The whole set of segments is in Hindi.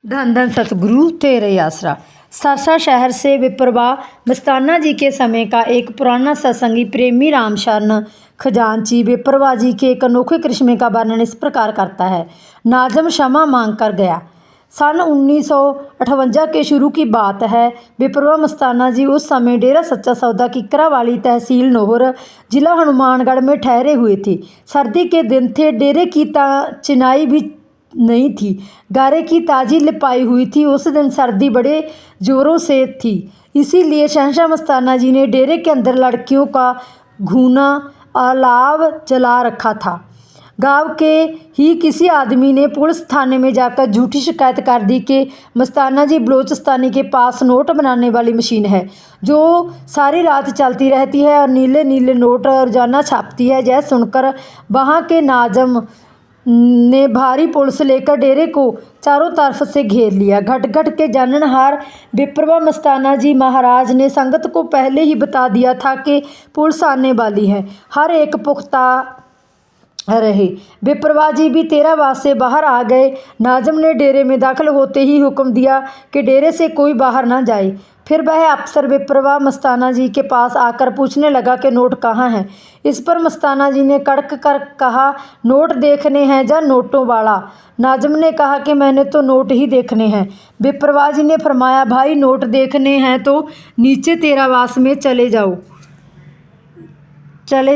धन धन सतगुरु तेरे आसरा। सरसा शहर से विप्रवा मस्ताना जी के समय का एक पुराना सत्संगी प्रेमी राम शरण खजांची विप्रवा जी के एक अनोखे करिश्मे का वर्णन इस प्रकार करता है। नाजम क्षमा मांग कर गया। सन 1958 के शुरू की बात है। विप्रवा मस्ताना जी उस समय डेरा सच्चा सौदा किकरा वाली तहसील नोहर जिला हनुमानगढ़ में ठहरे हुए थे। सर्दी के दिन थे। डेरे की चिनाई भी नहीं थी, गारे की ताज़ी लिपाई हुई थी। उस दिन सर्दी बड़े ज़ोरों से थी, इसीलिए शहंशाह मस्ताना जी ने डेरे के अंदर लड़कियों का घूना अलाव जला रखा था। गांव के ही किसी आदमी ने पुलिस थाने में जाकर झूठी शिकायत कर दी कि मस्ताना जी बलोचिस्तानी के पास नोट बनाने वाली मशीन है जो सारी रात चलती रहती है और नीले नीले नोट रोजाना छापती है। यह सुनकर वहाँ के नाजम ने भारी पुलिस लेकर डेरे को चारों तरफ से घेर लिया। घट घट के जाननहार विप्रवा मस्ताना जी महाराज ने संगत को पहले ही बता दिया था कि पुलिस आने वाली है। हर एक पुख्ता रहे। विप्रवा जी भी तेरावास से बाहर आ गए। नाजम ने डेरे में दाखिल होते ही हुक्म दिया कि डेरे से कोई बाहर ना जाए। फिर वह अफसर विप्रवा मस्ताना जी के पास आकर पूछने लगा कि नोट कहाँ हैं। इस पर मस्ताना जी ने कड़क कर कहा, नोट देखने हैं या नोटों वाला। नाजम ने कहा कि मैंने तो नोट ही देखने हैं। विप्रवा जी ने फरमाया, भाई नोट देखने हैं तो नीचे तेरावास में चले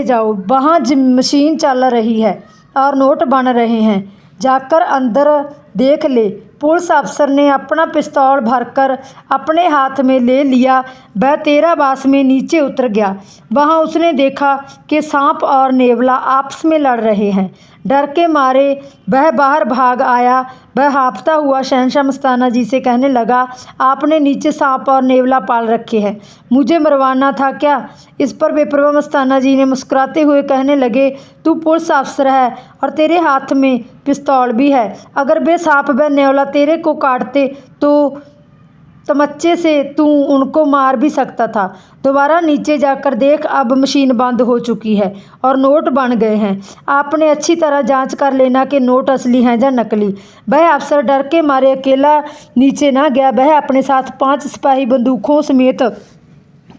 जाओ, वहाँ मशीन चल रही है और नोट बन रहे हैं, जाकर अंदर देख ले। पुलिस अफसर ने अपना पिस्तौल भरकर अपने हाथ में ले लिया। वह तेरावास में नीचे उतर गया। वहाँ उसने देखा कि सांप और नेवला आपस में लड़ रहे हैं। डर के मारे वह बाहर भाग आया। वह हाँफता हुआ शहंशाह मस्ताना जी से कहने लगा, आपने नीचे सांप और नेवला पाल रखे हैं, मुझे मरवाना था क्या? इस पर विप्रवा मस्ताना जी ने मुस्कुराते हुए कहने लगे, तू पुलिस अफसर है और तेरे हाथ में पिस्तौल भी है। अगर वे सांप व नेवला तेरे को काटते तो तमच्चे से तू उनको मार भी सकता था। दोबारा नीचे जाकर देख, अब मशीन बंद हो चुकी है और नोट बन गए हैं। आपने अच्छी तरह जांच कर लेना कि नोट असली हैं या नकली। वह अफसर डर के मारे अकेला नीचे ना गया। वह अपने साथ 5 सिपाही बंदूकों समेत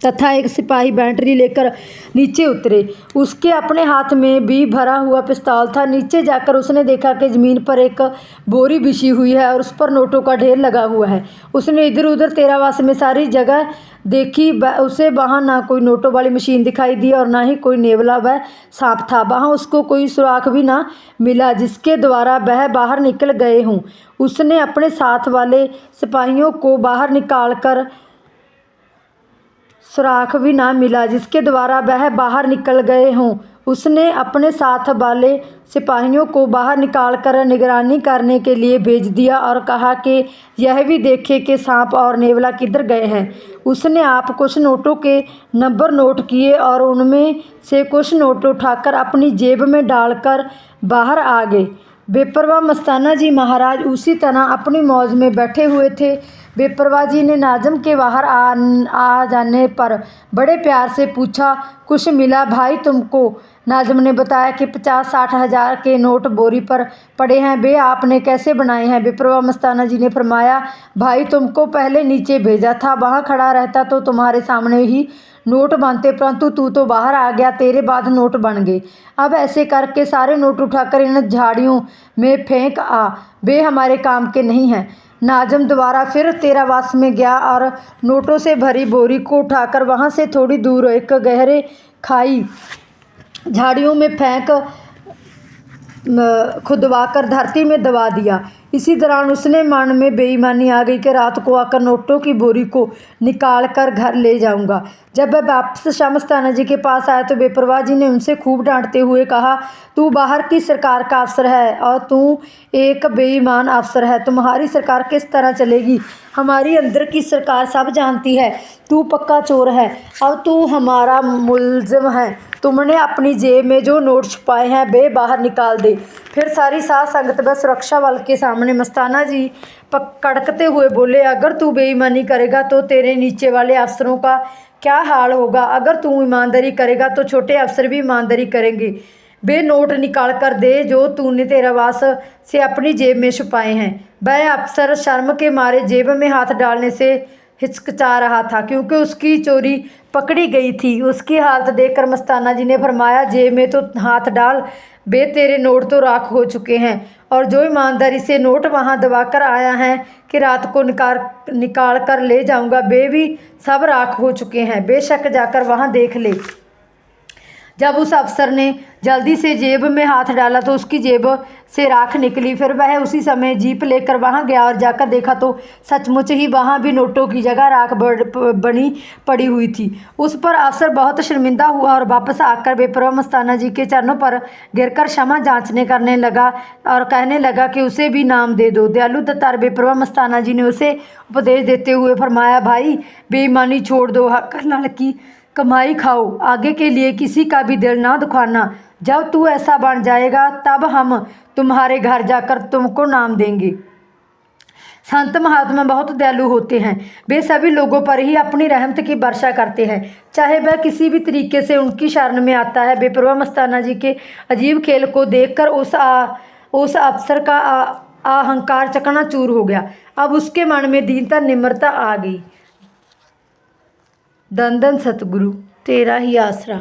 तथा एक सिपाही बैटरी लेकर नीचे उतरे। उसके अपने हाथ में भी भरा हुआ पिस्तौल था। नीचे जाकर उसने देखा कि ज़मीन पर एक बोरी बिछी हुई है और उस पर नोटों का ढेर लगा हुआ है। उसने इधर उधर तेरावास में सारी जगह देखी। उसे वहाँ ना कोई नोटों वाली मशीन दिखाई दी और ना ही कोई नेवला व सांप था। वहाँ उसको कोई सुराख भी ना मिला जिसके द्वारा वह बाहर निकल गए हों। उसने अपने साथ वाले सिपाहियों को बाहर निकाल कर सुराख भी ना मिला जिसके द्वारा वह बाहर निकल गए हों। उसने अपने साथ वाले सिपाहियों को बाहर निकालकर निगरानी करने के लिए भेज दिया और कहा कि यह भी देखे कि सांप और नेवला किधर गए हैं। उसने आप कुछ नोटों के नंबर नोट किए और उनमें से कुछ नोट उठाकर अपनी जेब में डालकर बाहर आ गए। विप्रवा मस्ताना जी महाराज उसी तरह अपनी मौज में बैठे हुए थे। विप्रवा जी ने नाजम के बाहर आ जाने पर बड़े प्यार से पूछा, कुछ मिला भाई तुमको? नाजम ने बताया कि 50-60 हज़ार के नोट बोरी पर पड़े हैं। वे आपने कैसे बनाए हैं? विप्रवा मस्ताना जी ने फरमाया, भाई तुमको पहले नीचे भेजा था, वहाँ खड़ा रहता तो तुम्हारे सामने ही नोट बनते, परंतु तू तो बाहर आ गया, तेरे बाद नोट बन गए। अब ऐसे करके सारे नोट उठाकर इन झाड़ियों में फेंक आ, वे हमारे काम के नहीं हैं। नाजम दोबारा फिर तेरावास में गया और नोटों से भरी बोरी को उठाकर वहाँ से थोड़ी दूर एक गहरे खाई झाड़ियों में फेंक खुदवाकर धरती में दबा दिया। इसी दौरान उसने मन में बेईमानी आ गई कि रात को आकर नोटों की बोरी को निकाल कर घर ले जाऊंगा। जब वह वापस शाह मस्ताना जी के पास आया तो विप्रवा जी ने उनसे खूब डांटते हुए कहा, तू बाहर की सरकार का अफसर है और तू एक बेईमान अफसर है। तुम्हारी सरकार किस तरह चलेगी? हमारी अंदर की सरकार सब जानती है। तू पक्का चोर है और तू हमारा मुलजिम है। तुमने अपनी जेब में जो नोट छुपाए हैं वे बाहर निकाल दे। फिर सारी साध संगत व सुरक्षा बल के सामने मस्ताना जी कड़कते हुए बोले, अगर तू बेईमानी करेगा तो तेरे नीचे वाले अफसरों का क्या हाल होगा? अगर तू ईमानदारी करेगा तो छोटे अफसर भी ईमानदारी करेंगे। वे नोट निकाल कर दे जो तूने तेरावास से अपनी जेब में छुपाए हैं। वह अफसर शर्म के मारे जेब में हाथ डालने से हिचकिचा रहा था, क्योंकि उसकी चोरी पकड़ी गई थी। उसकी हालत देखकर मस्ताना जी ने फरमाया, जेब में तो हाथ डाल बे, तेरे नोट तो राख हो चुके हैं, और जो ईमानदारी से नोट वहाँ दबा कर आया है कि रात को निकाल कर ले जाऊंगा, बे भी सब राख हो चुके हैं। बेशक जाकर वहाँ देख ले। जब उस अफसर ने जल्दी से जेब में हाथ डाला तो उसकी जेब से राख निकली। फिर वह उसी समय जीप लेकर वहां गया और जाकर देखा तो सचमुच ही वहां भी नोटों की जगह राख बनी पड़ी हुई थी। उस पर अफसर बहुत शर्मिंदा हुआ और वापस आकर बेपरवाह मस्ताना जी के चरणों पर गिरकर क्षमा जांचने करने लगा और कहने लगा कि उसे भी नाम दे दो। दयालु दत्तार बेपरवाह मस्ताना जी ने उसे उपदेश देते हुए फरमाया, भाई बेईमानी छोड़ दो, हक हलाल की कमाई खाओ, आगे के लिए किसी का भी दिल ना दुखाना। जब तू ऐसा बन जाएगा तब हम तुम्हारे घर जाकर तुमको नाम देंगे। संत महात्मा बहुत दयालु होते हैं, वे सभी लोगों पर ही अपनी रहमत की वर्षा करते हैं, चाहे वह किसी भी तरीके से उनकी शरण में आता है। बेपरवाह मस्ताना जी के अजीब खेल को देखकर उस अफसर का अहंकार चकनाचूर हो गया। अब उसके मन में दीनता निम्रता आ गई। धन धन सतगुरु, तेरा ही आसरा।